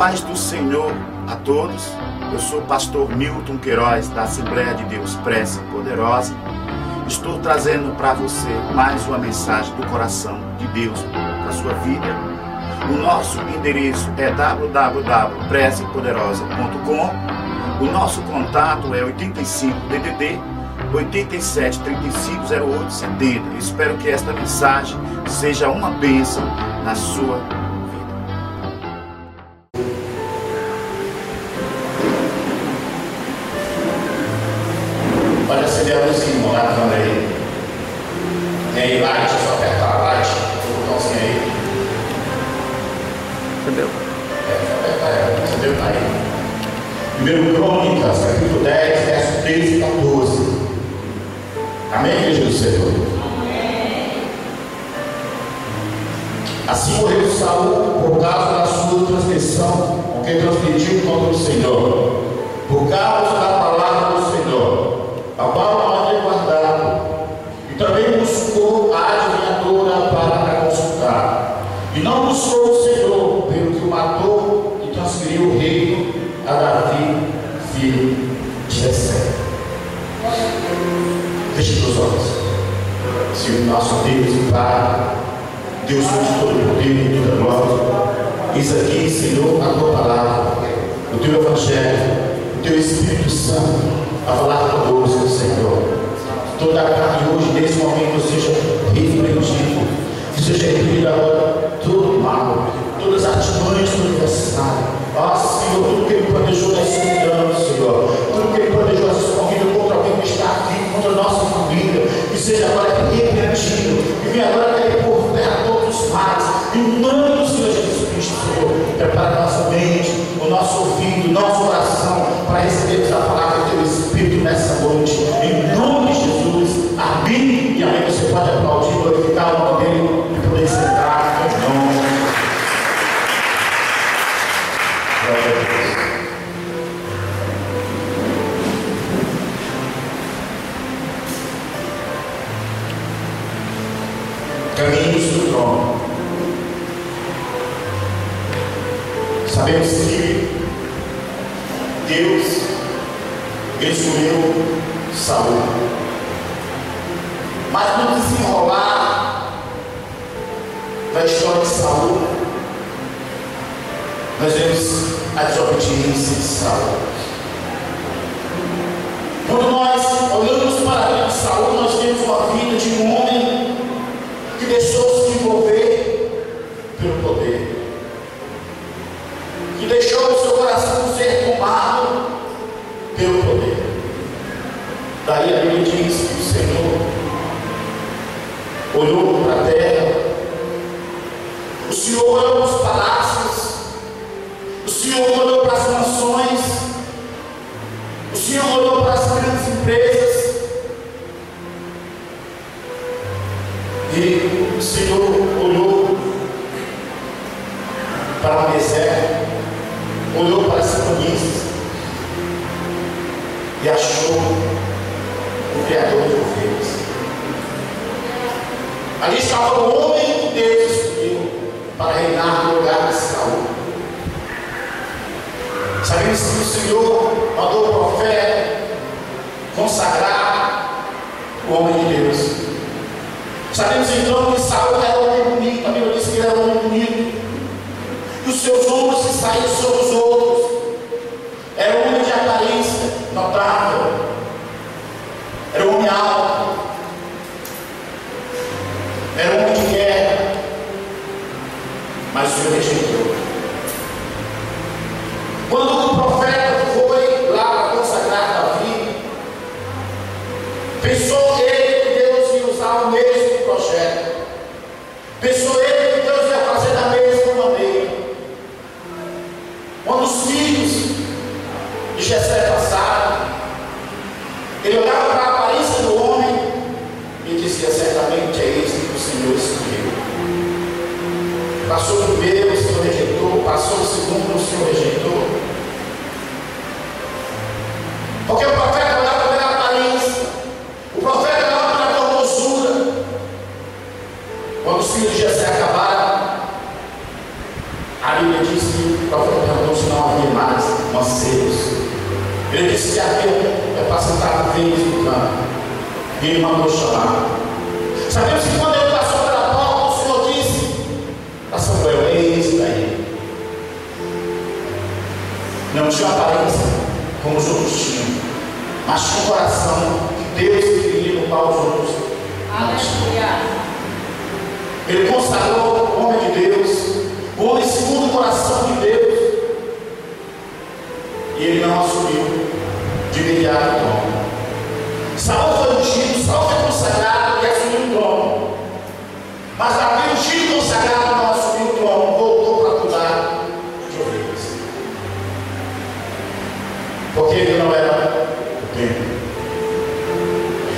paz do Senhor a todos. Eu sou o pastor Milton Queiroz, da Assembleia de Deus Prece Poderosa. Estou trazendo para você mais uma mensagem do coração de Deus para a sua vida. O nosso endereço é www.precepoderosa.com. O nosso contato é 85 DDD 87 35 08 70. Eu espero que esta mensagem seja uma bênção na sua vida. Pode acender a luzinha lá na câmera aí. Tem aí light, é só apertar a light, o botãozinho aí. Entendeu? É só apertar ela, entendeu? Tá aí. 1 Crônicas, capítulo 10, verso 13 e 14. Amém, igreja do Senhor? Amém. Assim morreu Saul por causa da sua transgressão, com que transgrediu contra o Senhor, por causa da palavra do Senhor, a qual não havia guardado, e também buscou a adivinhadora para a consultar, e não buscou o Senhor, pelo que o matou e transferiu o reino a Davi, filho de Jessé. Feche os olhos. Senhor nosso Deus e Pai, Deus de todo poder e toda glória, eis aqui, Senhor, a tua palavra, o teu evangelho, o teu Espírito Santo a falar conosco, Senhor. Toda a carne hoje, nesse momento, seja repreendida, seja repreendida agora todo mal, todas as artimanhas do adversário. Ó Senhor, tudo que ele planejou na escuridão, Senhor, tudo que ele planejou essa corrida contra alguém que está aqui, contra a nossa família, que seja agora repreendido, e venha agora cair por terra todos os males, em nome do Senhor Jesus Cristo, Senhor. Prepara a nossa mente, o nosso ouvido, o nosso coração, para recebermos a palavra do teu Espírito nessa noite, em nome de Jesus. Amém e amém. Você pode aplaudir, glorificar o nome dele e poder sentar em nome. Glória a Deus. Caminhos do trono. Sabemos que Deus escolheu Saul, mas no desenrolar da história de Saul, nós vemos a desobediência de Saul. Quando nós olhamos para a vida de Saul, nós vemos uma vida de um homem que deixou se envolver pelo poder, que deixou o seu coração ser tomado pelo poder. Daí a Bíblia diz que o Senhor olhou para a terra, o Senhor olhou para os palácios, o Senhor olhou para as mansões, o Senhor olhou para as grandes empresas, e o Senhor olhou para o deserto, olhou para as camisas e achou o Criador de ovelhas. Ali estava o homem que Deus escolheu para reinar no lugar de Saul. Sabemos que o Senhor mandou o profeta consagrar o homem de Deus. Sabemos então que Saul era um homem bonito, a Bíblia diz que ele era um homem bonito, que os seus ombros se saíam sobre os outros, era um homem de aparência notável, era um homem alto, era um homem de guerra, mas o Senhor rejeitou. Quando o profeta foi lá para consagrar Davi, pensou ele que Deus ia usar o mesmo projeto, pensou ele que Deus ia fazer da mesma maneira. Quando os filhos de Jessé passaram, ele olhava para a aparência do homem e dizia: certamente é esse que o Senhor escolheu. Passou o primeiro, o Senhor rejeitou. Passou o segundo, o Senhor rejeitou. Porque o profeta olhava pela aparência, o profeta olhava pela formosura. Quando os filhos de Jessé acabaram, A Bíblia diz que o profeta perguntou se não havia mais mancebos. Ele disse que havia apacentado ovelhas no campo. E ele mandou chamar. Sabemos que quando ele passou pela porta, o Senhor disse para Samuel: eis daí. Não tinha aparência como os outros tinham, mas tinha um coração que Deus queria no qual os outros não tinham. Ele consagrou o homem de Deus, o homem segundo o coração de Deus, e ele não assumiu de imediato o trono. Saul foi ungido, Saul foi consagrado e assumiu o trono. Mas Davi, ungido e consagrado, não assumiu o trono, voltou para cuidar de ovelhas. Porque ele não era o tempo.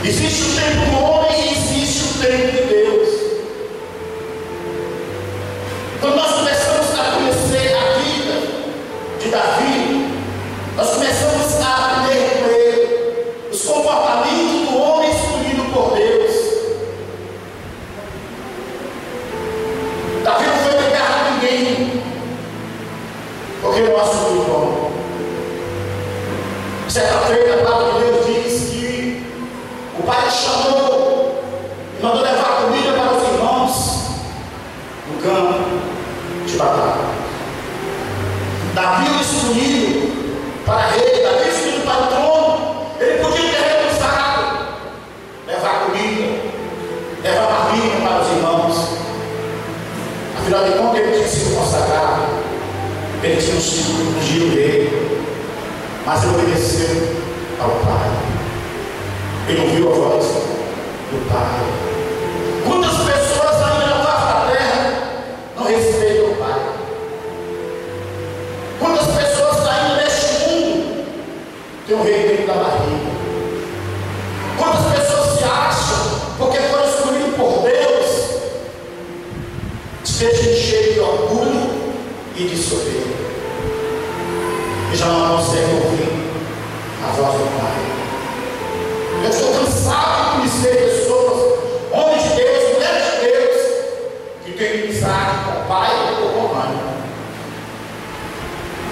Existe o tempo do homem e existe o tempo de Deus. Quando nós começamos a conhecer a vida de Davi, nós começamos a aprender com ele os comportamentos do homem escolhido por Deus. Davi não foi pegar ninguém, porque não assumiu o trono. Certa feita, a palavra de Deus diz que o pai chamou e mandou levar comida para os irmãos no campo de batalha. Davi o escolhido para rei, Davi o escolhido para o trono. Ele podia ter recusado levar comida, levar marmita para os irmãos. Afinal de contas, ele tinha sido consagrado, ele tinha sido ungido dele. Mas ele obedeceu ao Pai. Ele ouviu a voz do Pai. Quantas pessoas ainda na face da terra não respeitam o Pai? Quantas pessoas ainda neste mundo têm um rei dentro da barriga? Quantas pessoas se acham, porque foram escolhidos por Deus, estejam cheios de orgulho e de soberba, e já não conseguem ouvir a voz do Pai? Eu estou cansado de conhecer pessoas, homens de Deus, mulheres de Deus, que têm inimizade com o pai ou com a mãe.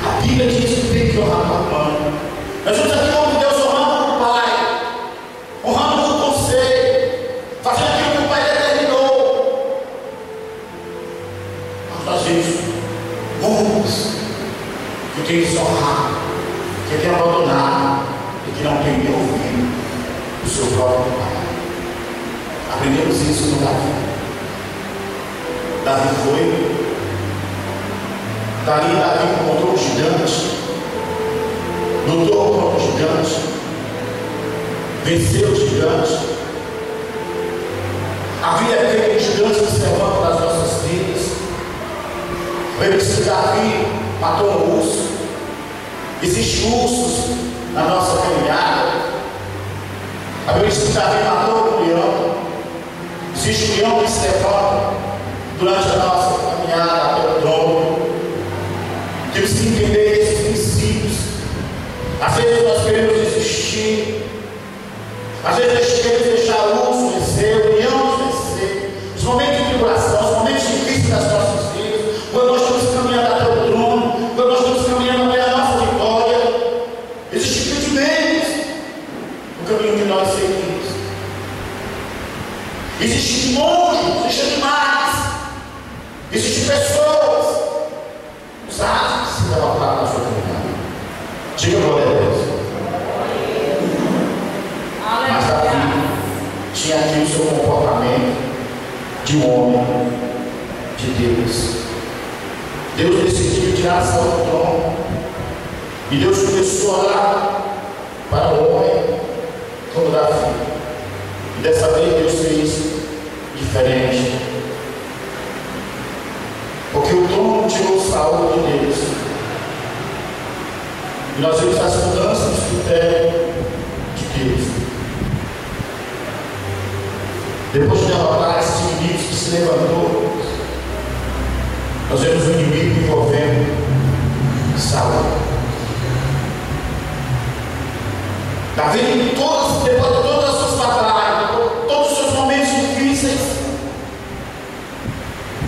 A Bíblia diz que tem que honrar com a mãe. Nós vamos aqui, homem de Deus, honrando o pai, honrando o conselho, fazendo aquilo que o pai determinou. Mas às vezes, muitos que tem que honrar, que tem abandonado e que não tem nem ouvido o seu próprio pai. Aprendemos isso com Davi. Davi foi. Dali Davi encontrou um gigante, lutou contra o gigante, venceu o gigante. Havia aquele gigante que se levanta das nossas vidas. Lembre-se que Davi matou um urso. Existem ursos na nossa caminhada. A Bíblia diz que Davi matou um leão. Existe um leão que se levanta durante a nossa caminhada até o trono. Temos que entender esses princípios. Às vezes nós queremos desistir. Às vezes nós queremos deixar o urso vencer, o leão vencer. Os momentos de tribulação, os momentos difíceis das nossas vidas, quando nós estamos caminhando até o trono, quando nós estamos caminhando até a nossa vitória, existem impedimentos no caminho que nós seguimos. Existem monstros, existem animais, existem pessoas usadas que se levantaram na sua caminhada. Diga glória a Deus. Mas Davi tinha aqui o seu comportamento de um homem de Deus. Deus decidiu tirar Saul do trono. E Deus começou a olhar para o homem como Davi. E dessa vez Deus fez diferente. Porque o trono tirou Saul de Deus. E nós vemos as mudanças do critério de Deus. Depois de derrotar esses inimigos que se levantou, nós vemos o inimigo envolvendo Saul. Davi, depois de todas as suas batalhas, todos os seus momentos difíceis,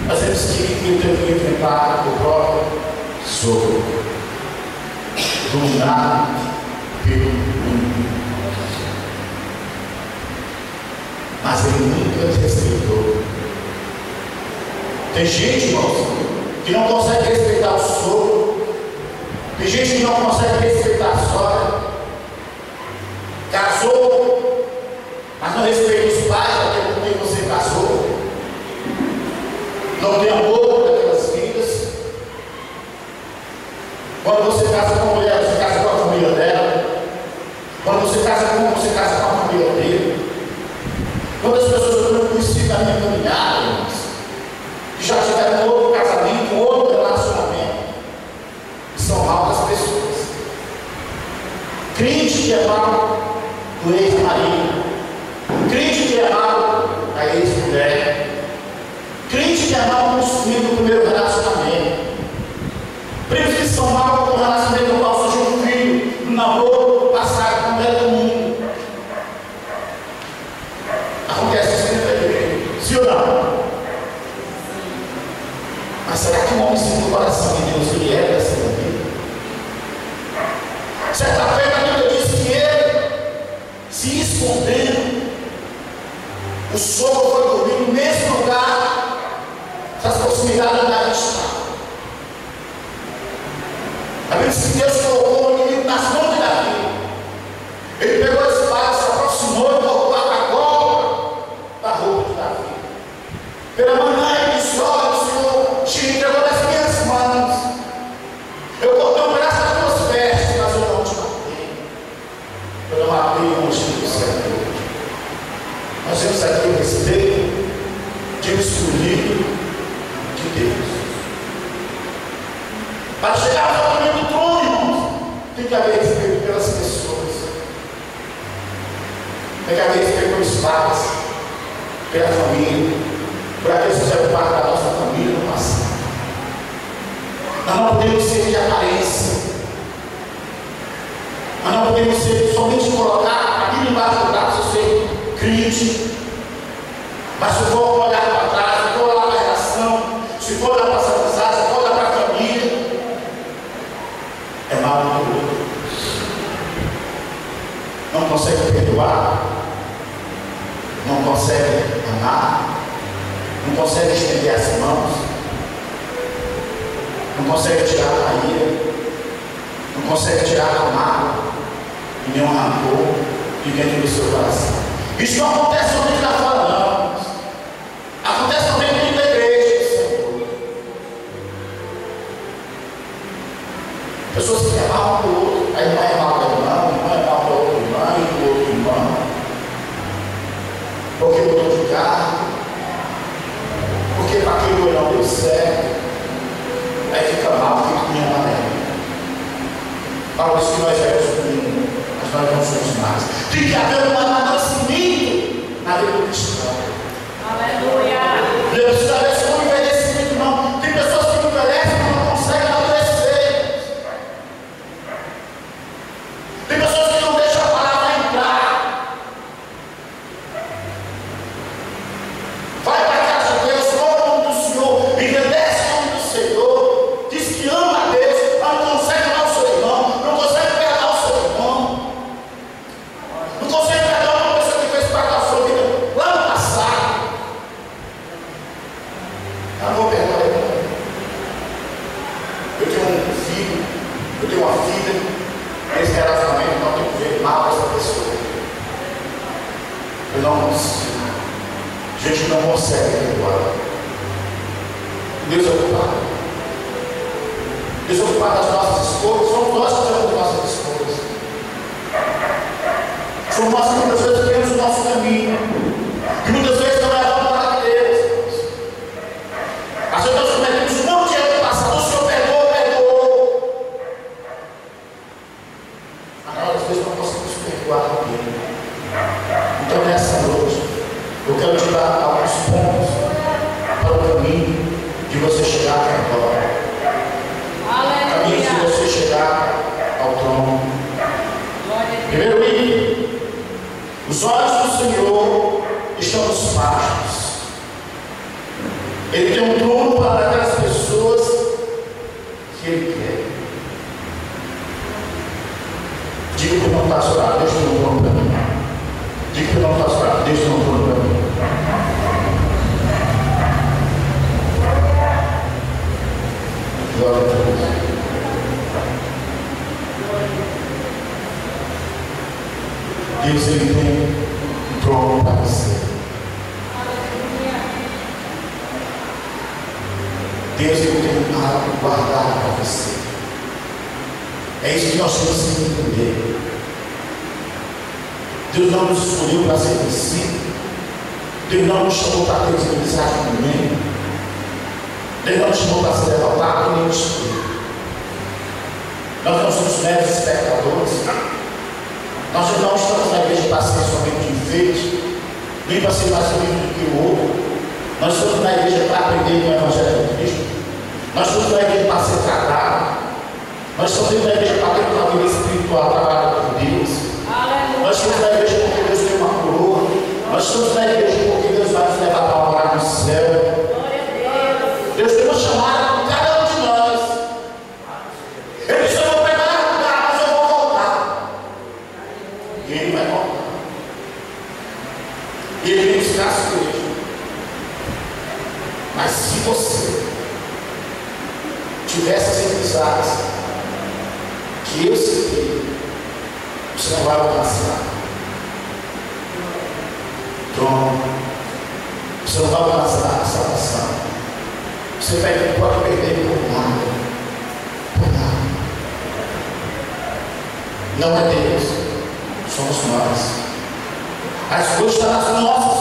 mas ele disse que eu tenho que enfrentar o próprio sogro, dominado pelo mundo. Mas ele nunca te respeitou. Tem gente, irmãos, que não consegue respeitar o sogro. Tem gente que não consegue respeitar a sogra. Casou, mas não respeita os pais com quem você casou. Não tem amor por aquelas vidas. Quando você casa com a mulher, você casa com a família dela. Quando você casa com um, você casa com a família dele. Quantas pessoas eu não conheci da minha caminhada, que já tiveram outro casamento, outro relacionamento, e são malas pessoas. Crente que é mal do ex-marido, crente que é mal da ex-mulher, crente que é mal com os filhos do primeiro relacionamento, primos que são mal com o relacionamento do qual surgiu um filho, no namoro passado com o velho do mundo. Acontece isso dentro da igreja, sim ou não? Mas será que um homem segundo o coração de Deus ele é dessa vida? Certa feita a Bíblia diz que ele, se escondendo, o sogro foi dormir no mesmo lugar, nas proximidades da está. A Bíblia diz que Deus colocou o inimigo nas mãos de Davi. Ele pegou a espada, se aproximou e colocou a gola da roupa de Davi. Pela manhã ele disse: olha, o Senhor te entregou nas minhas mãos. Eu cortei um pedaço das tuas vestes, mas eu não te matei. Eu não matei o ungido do Senhor. Nós temos aqui o respeito de um escolhido de Deus. Para chegar ao tamanho do trono, irmãos, tem que haver respeito pelas pessoas. Tem que haver respeito pelos pais, pela família, por aqueles que fizeram parte da nossa família no passado. Nós não podemos ser de aparência. Nós não podemos ser somente colocar aqui embaixo do braço, ser crente. Mas se for olhar para trás, se for olhar para a relação, se for olhar para as amizades, se for olhar para a família, é mal do outro. Não consegue perdoar, não consegue amar, não consegue estender as mãos, não consegue tirar a ira, não consegue tirar a mágoa e nem o rancor de dentro do seu coração. Isso não acontece somente lá fora, não. Acontece também dentro da igreja do Senhor. Pessoas que amarram para o outro, a irmã é mal para a irmã, o irmão é mal para o outro irmão e para o outro irmão. Porque mudou de carro, porque para aquilo não deu certo, aí fica mal, fica minha maneira. Fala isso que nós éramos comuns, mas nós não somos mais. Tem que haver um amadurecimento na vida do cristão. Aleluia! Não precisa haver só um envelhecimento, não. Tem pessoas que envelhecem e não conseguem amadurecer. Tem pessoas que não deixam a palavra entrar. Vai para a casa de Deus, ora o nome do Senhor, engrandece o nome do Senhor, diz que ama a Deus, mas não consegue amar o seu irmão, não consegue perdoar o seu irmão, não consegue perdoar uma pessoa que fez parte da sua vida lá no passado. Eu não vou perdoar ele. Eu tenho um filho, eu tenho uma filha, nesse relacionamento não tenho que ver mal essa pessoa. Eu não consigo. A gente não consegue perdoar. Deus é ocupado. Deus é ocupado das nossas escolhas. Somos nós que fazemos nossas escolhas. Somos nós que muitas vezes temos o nosso caminho. E muitas vezes não é a vontade de Deus. Às vezes nós cometemos um monte de erro no passado. O Senhor perdoou. Mas nós às vezes não conseguimos perdoar ninguém. Então nessa noite, eu quero te dar alguns pontos para o caminho de você chegar até agora. O caminho de você chegar ao trono. Primeiro item, os olhos do Senhor estão nos pastos. Ele tem um trono para Glória a Deus. Deus, Ele tem um trono para você. Deus, Ele tem algo guardado para você. É isso que nós temos que entender. Deus não nos escolheu para ser vencido. Deus não nos chamou para ter inimizade com ninguém. Deus não nos chamou para ser derrotado nem destruído. Nós não somos meros espectadores. Nós não estamos na igreja para ser somente de enfeite, nem para ser mais bonito do que o outro. Nós estamos na igreja para aprender com o Evangelho de Cristo. Nós estamos na igreja para ser tratado. Nós estamos na igreja para ter uma vida espiritual trabalhada por Deus. Nós estamos na igreja porque Deus tem uma coroa. Nós estamos na igreja porque Deus vai nos levar para morar no céu. Deus tem uma chamada para cada um de nós. Ele disse: eu vou preparar lugar, mas eu vou voltar. E Ele vai voltar. E Ele vem buscar a sua igreja. Mas se você tiver essas amizades que eu citei, você não vai alcançar trono, você não vai alcançar a salvação. Você pode perder por nada. Por nada. Não é Deus, somos nós. As coisas estão nas nossas